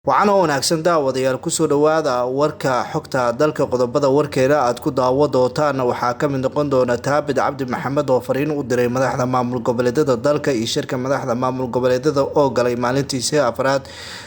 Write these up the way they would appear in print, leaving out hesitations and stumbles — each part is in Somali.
waxaan wanaagsan daawadayaal kusoo dhawaada warka xogta dalka qodobada warkeena aad ku daawo doontaan waxaa ka mid noqon doona Taabid Cabdi Maxamed oo fariin u diray madaxda maamul goboleedyada dalka iyo shirka madaxda maamul goboleedyada oo galay maalintiisii afraad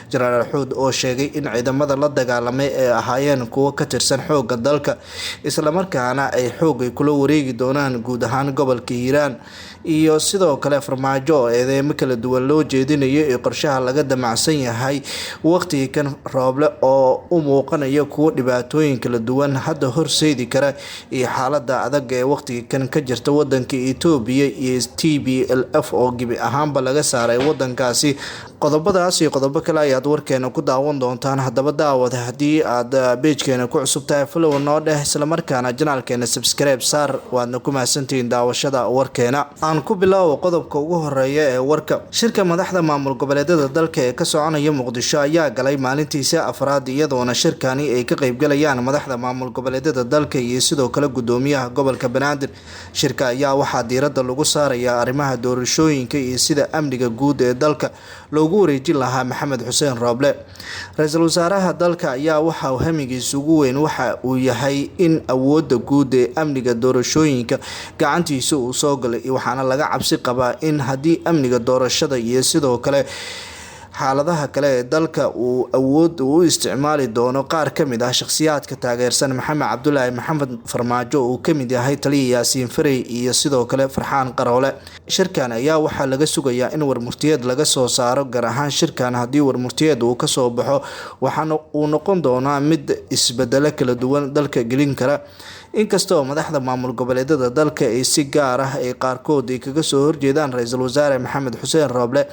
Jenaraal Xuud oo sheegay in ciidamada la dagaalamay ay ahaayeen kuwo ka tirsan xoogga dalka isla markaana ay xoog kula wareegi doonaan guud ahaan gobolka Hiiraan iyo sidoo kale farmaajo eedeymo kala duwan loo jeedinayo ee qorshaha laga damacsan yahay waqti kan rooble oo u muuqanayo kuwo dhibaatooyin kala duwan hadda horseedi kara iyo xaaladda adag ee waqtiga kan ka jirta wadanka Itoobiya iyo TPLF oo gibi ahaanba laga saaray wadankaasi qodobadaas iyo qodobo kale ayaad warkeena ku daawan doontaan haddaba daawada haddii aad page-keena ku cusub tahay follow noo dheh isla markaana channel-keena subscribe saar waadna ku mahadsantihiin daawashada warkeena aan ku bilaabo qodobka ugu horeeya ee warka shirka madaxda maamul goboleedyada dalka ee ka soconaya Muqdisho ayaa galay maalintiisii afraad iyadoona shirkani ay ka qayb galayaan madaxda maamul goboleedyada dalka iyo sidoo kale gudoomiyaha gobolka Banaadir shirka ayaa waxaa diiradda lagu saarayaa arrimaha doorashooyinka iyo sida amniga guud ee dalka loogu wareejin lahaa Maxamed Xuseen Rooble ra'iisul wasaaraha dalka ayaa waxa uu hamigiisa ugu weyn waxa uu yahay in awoodda guud ee amniga doorashooyinka gacantiisa uu soo galay waxaana laga cabsi qabaa in haddii amniga doorashada iyo sidoo kale xaaladaha kale ee dalka uu awood u isticmaali doono qaar ka mid ah shakhsiyaadka taageersan Maxamed Cabdullaahi Maxamed Farmaajo uu ka mid yahay taliye Yaasiin Farey iyo sidoo kale Farxaan Qaroole shirkan ayaa waxaa laga sugayaa in warmurtiyeed laga soo saaro gaar ahaan shirkan haddii warmurtiyeed uu ka soo baxo waxaana uu noqon doonaa mid isbedelo kala duwan dalka gelin kara inkastoo madaxda maamul goboleedyada dalka ay si gaar ah ay qaarkood ay kaga soo horjeedaan ra'iisul wasaare Maxamed Xuseen Rooble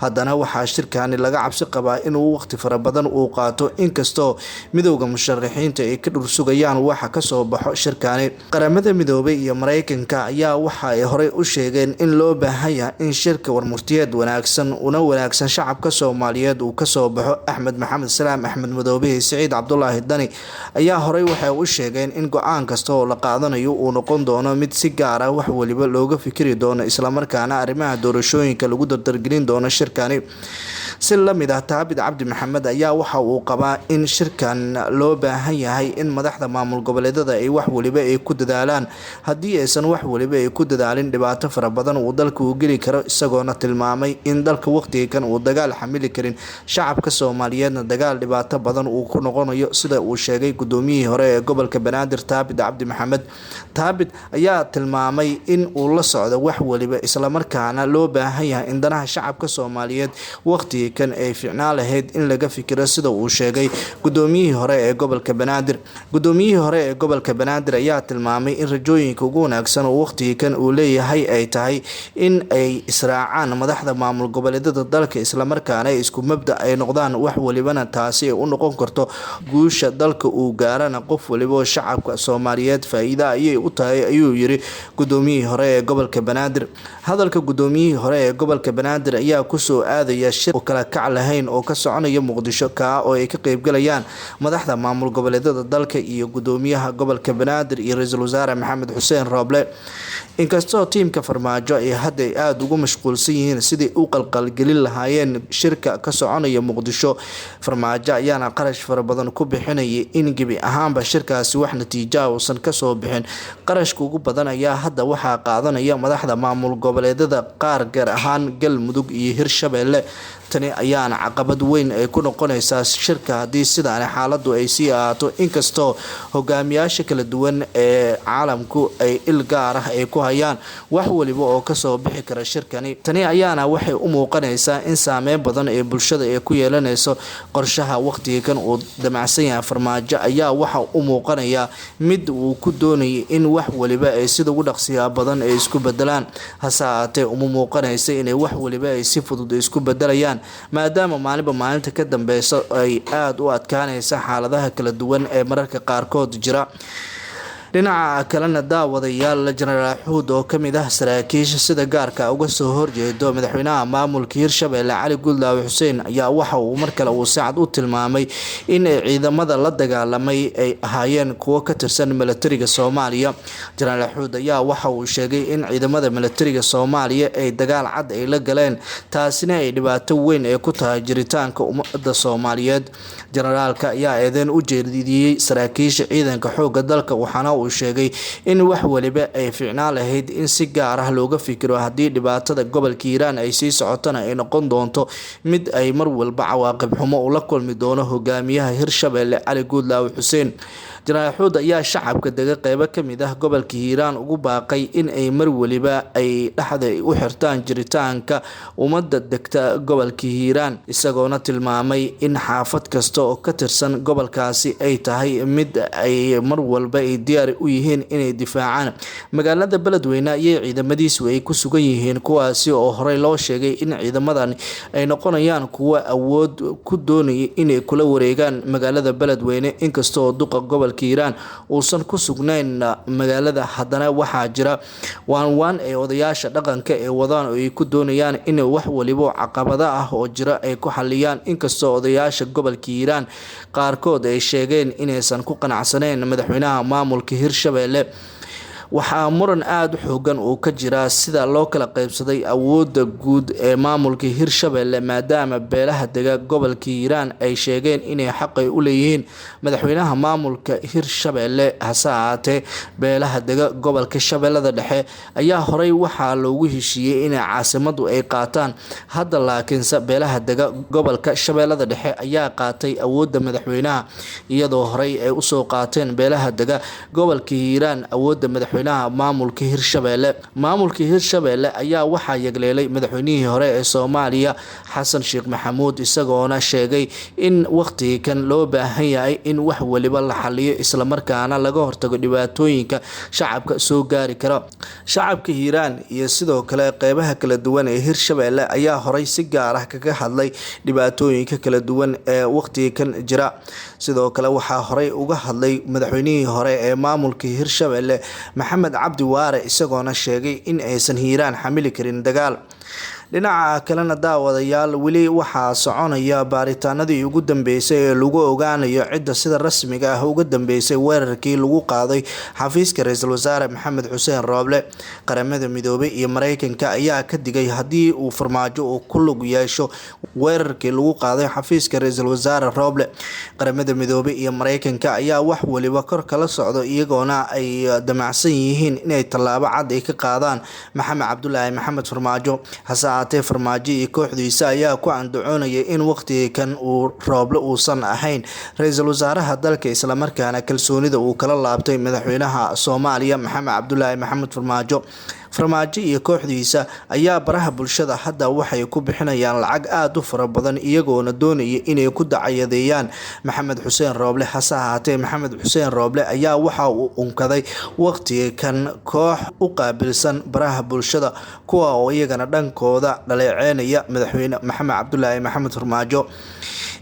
haddana waxaa shirkani laga cabsi qabaa inuu waqti fara badan uu qaato inkastoo midowga musharaxiinta ay ka dhursugayaan waxa ka soo baxo shirkani qaramada midoobay iyo Mareykanka ayaa waxa ay horey u sheegeen in loo baahan yahay in shirka warmurtiyeed wanaagsan shacabka Soomaaliyeed uu ka soo baxo Axmed Maxamed Salaam Axmed Madoobe Saciid Cabdullaahi Dani ayaa horey waxay u sheegeen in go'aan kasta oo la qaadanayo uu noqon doono mid si gaar ah wax waliba looga fikiri doono isla markaana arrimaha doorashooyinka lagu dardargelin doono shirkani si la mid ah Taabid Cabdi Maxamed ayaa waxa uu qabaa in shirkan loo baahan yahay in madaxda maamul goboleedyada ay wax waliba ay ku dadaalaan haddii aysan wax waliba ay ku dadaalin dhibaato fara badan uu dalka u geli karo isagoona tilmaamay in dalka waqtigan uu dagaal xamili karin shacabka Soomaaliyeedna dagaal dhibaato badan uu ku noqonayo sida uu sheegay gudoomiyihii hore ee gobolka Banaadir Taabid Cabdi Maxamed Taabid ayaa tilmaamay in uu la socdo wax waliba isla markaana loo baahan yahay in danaha shacabka Soomaaliyeed waqti kan ay fiicnaan lahayd in laga fikiro sida uu sheegay gudoomiyihii hore ee gobolka Banaadir ayaa tilmaamay in rajooyinka ugu wanaagsan oo waqtiga kan uu leeyahay ay tahay in ay israacaan madaxda maamul goboleedyada dalka isla markaana ay isku mabda ay noqdaan wax walibana taasi ay u noqon karto guusha dalka uu gaarana qof waliba oo shacabka Soomaaliyeed faa'iido ayay u tahay ayuu yiri gudoomiyihii hore ee gobolka Banaadir hadalka gudoomiyihii hore ee gobolka Banaadir ayaa ku soo aadaya shir kala kac lahayn oo ka soconaya Muqdisho oo ay ka qayb galayaan madaxda maamul goboleedyada dalka iyo gudoomiyaha gobolka Banaadir iyo ra'iisul wasaare Maxamed Xuseen Rooble inkastoo tiimka Farmaajo ay hadda aad ugu mashquulsan yihiin sidii u qalqalgelin lahaayeen shirka ka soconaya Muqdisho Farmaajo ayaana qarash fara badan ku bixinayay in gibi ahaanba shirkaasi wax natiijo uusan ka soo bixin qarashka ugu badan ayaa hadda waxaa qaadanaya madaxda maamul goboleedyada qaar gaar ahaan Galmudug iyo Hirshabeelle tani ayaana caqabad weyn ay ku noqonaysaa shirka haddii sidaan xaaladdu ay sii ahaato inkastoo hogaamiyaasha kala duwan ee caalamku ay il gaar ah ay ku hayaan wax waliba oo ka soo bixi kara shirkani tani ayaana waxay u muuqanaysaa in saameyn badan ee bulshada ay ku yeelanayso qorshaha waqtiga kan uu damacsan yahay Farmaajo ayaa waxa u muuqanaya mid uu ku doonayay in wax waliba ay sida ugu dhaqsiga badan ay isku bedelaan hase ahaatee uma muuqanaysa inay wax waliba ay si fudud isku bedelayaan maadaama maalinta ka dambeysa ay aad u adkaanaysa xaaladaha kala duwan ee mararka qaarkood jira dhinaca kalena daawadayaal Generaal Xuud oo kamid ah saraakiisha sida gaarka uga soo horjeedo madaxweynaha maamulka Hirshabelle Cali Guudlaawe Xuseen ayaa waxa uu markale uu saacad u tilmaamay in ciidamada la dagaalamay ay ahaayeen kuwo ka tirsan militariga Soomaaliya. Generaal Xuud ayaa waxa uu sheegay in ciidamada militariga Soomaaliya ay dagaal cad ay la galeen, taasina ay dhibaato weyn ay ku tahay jiritaanka ummadda Soomaaliyeed. Generaalka ayaa eedeyn u jeediyay saraakiisha ciidanka xoogga dalka, waxaana uu sheegay in wax waliba ay fiicnaan lahayd in si gaar ah looga fikiro haddii dhibaatada gobolka Hiiraan ay sii socotana ay noqon doonto mid ay mar walba cawaaqib xumo ula kulmi doono hogaamiyaha Hirshabelle Cali Guudlaawe Xuseen. Generaal Xuud ayaa shacabka degan qaybo kamid ah gobolka Hiiraan ugu baaqay in ay mar waliba ay dhaxda u xirtaan jiritaanka ummadda degta gobolka Hiiraan, isagoona tilmaamay in xaafad kasta oo ka tirsan gobolkaasi ay tahay mid ay mar walba ay diyaar u yihiin inay difaacaan. Magaalada Beledweyne ayay ciidamadiisu ay ku sugan yihiin, kuwaasi oo horey loo sheegay in ciidamadan ay noqonayaan kuwo awood ku doonaya inay kula wareegaan magaalada Beledweyne. Inkastoo duqa gobolka Hiiraan uusan ku sugnayn magaalada, haddana waxaa jira waan ay odayaasha dhaqanka ee wadaan oo ay ku doonayaan in wax waliba caqabada ah oo jira ay ku xaliyaan. Inkastoo odayaasha gobolka Hiiraan qaarkood ay sheegeen inaysan ku qanacsaneyn madaxweynaha maamulka Hirshabelle, waxaa muran aad u xoogan oo ka jira sida loo kala qaybsaday awoodda guud ee maamulka Hirshabelle, maadaama beelaha dega gobolka Hiiraan ay sheegeen inay xaq u leeyihiin madaxweynaha maamulka Hirshabelle. Hase ahaatee beelaha dega gobolka Shabeellada Dhexe ayaa horey waxaa loogu heshiiyey in caasimadu ay qaataan, hadda laakiinse beelaha dega gobolka Shabeellada Dhexe ayaa qaatay awoodda madaxweynaha, iyadoo horey ay usoo qaateen beelaha dega gobolka Hiiraan awoodda madaxweynaha maamulka Hirshabelle. Maamulka Hirshabelle ayaa waxaa yagleelay madaxweynihii hore ee Soomaaliya Xasan Sheekh Maxamuud, isagoona sheegay in waqtigan loo baahan yahay in wax waliba la xaliyo isla markaana laga hortago dhibaatooyinka shacabka soo gaari kara. Shacabka Hiiraan iyo sidoo kale qaybaha kala duwan ee Hirshabelle ayaa horey si gaar ah kaga hadlay dhibaatooyinka kala duwan ee waqtigan jira. Sidoo kale waxaa horey uga hadlay madaxweynihii hore ee maamulka Hirshabelle Maxamed Cabdi Waare, isagoona sheegay in aysan Hiiraan xamili karin dagaal. dhinaca kalena daawadayaal weli waxaa soconaya baaritaanadii ugu dambeysay ee lagu ogaanayo cidda sida rasmiga ah uga dambeysay weerarkii lagu qaaday xafiiska ra'iisul wasaare Maxamed Xuseen Rooble. Qaramada Midoobay iyo Mareykanka ayaa ka digay haddii uu farmaajo uu ku lug yeesho weerarkii lagu qaaday xafiiska ra'iisul wasaare Rooble. Qaramada Midoobay iyo Mareykanka ayaa wax waliba kor kala socdo, iyagoona ay damacsan yihiin inay tallaabo cad ay ka qaadaan Maxamed Cabdullaahi Maxamed Farmaajo. hase ahaatee farmaajo iyo kooxdiisa ayaa ku andacoonaya in waqtigan uu Rooble uusan ahayn ra'iisul wasaaraha dalka, isla markaana kalsoonida uu kala laabtay madaxweynaha Soomaaliya Maxamed Cabdullaahi Maxamed Farmaajo iyo kooxdiisa ayaa baraha bulshada hadda waxay ku bixinayaan lacag aad u fara badan, iyagoona doonaya inay ku dacayadeeyaan Maxamed Xuseen Rooble. hase ahaatee Maxamed Xuseen Rooble ayaa waxa uu unkaday waqtigan koox u qaabilsan baraha bulshada, kuwa oo iyagana dhankooda dhaleeceynaya madaxweyne Maxamed Cabdullaahi Maxamed Farmaajo.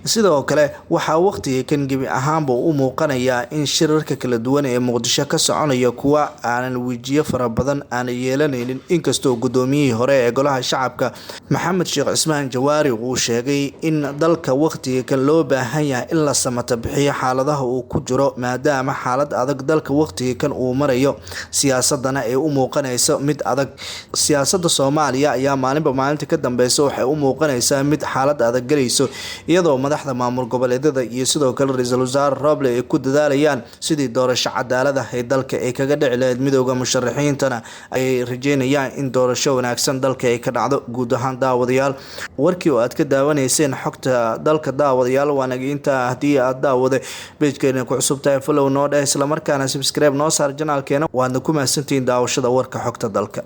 sidoo kale waxaa waqtigan gebi ahaanba u muuqanayaa in shirarka kala duwan ee Muqdisho ka soconaya kuwa aanan wajiyo fara badan aan yeelanaynin, inkastoo gudoomiyihii hore ee golaha shacabka Maxamed Sheekh Cismaan Jawaari uu sheegay in dalka waqtigan loo baahan yahay in la samata bixiyo xaaladaha uu ku jiro, maadaama xaalad adag dalka waqtigan uu marayo, siyaasadana ay u muuqanayso mid adag. Siyaasadda Soomaaliya ayaa maalinba maalinta ka dambeysa waxay u muuqanaysaa mid xaalad adag galayso, iyadoo madaxda maamul goboleedyada iyo sidoo kale ra'iisul wasaare Rooble ay ku dadaalayaan sidii doorasho cadaalad ah ee dalka ay kaga dhici lahayd. midowga musharaxiintana ay rajeynayaan in doorasho wanaagsan dalka ay ka dhacdo. guud ahaan daawadayaal, warkii oo aad ka daawanayseen xogta dalka daawadayaal waa naga intaa. haddii aad daawada page-keena ku cusub tahay follow noo dheh, isla markaana subscribe noo saar channel-keena. waadna ku mahadsantihiin daawashada warka xogta dalka.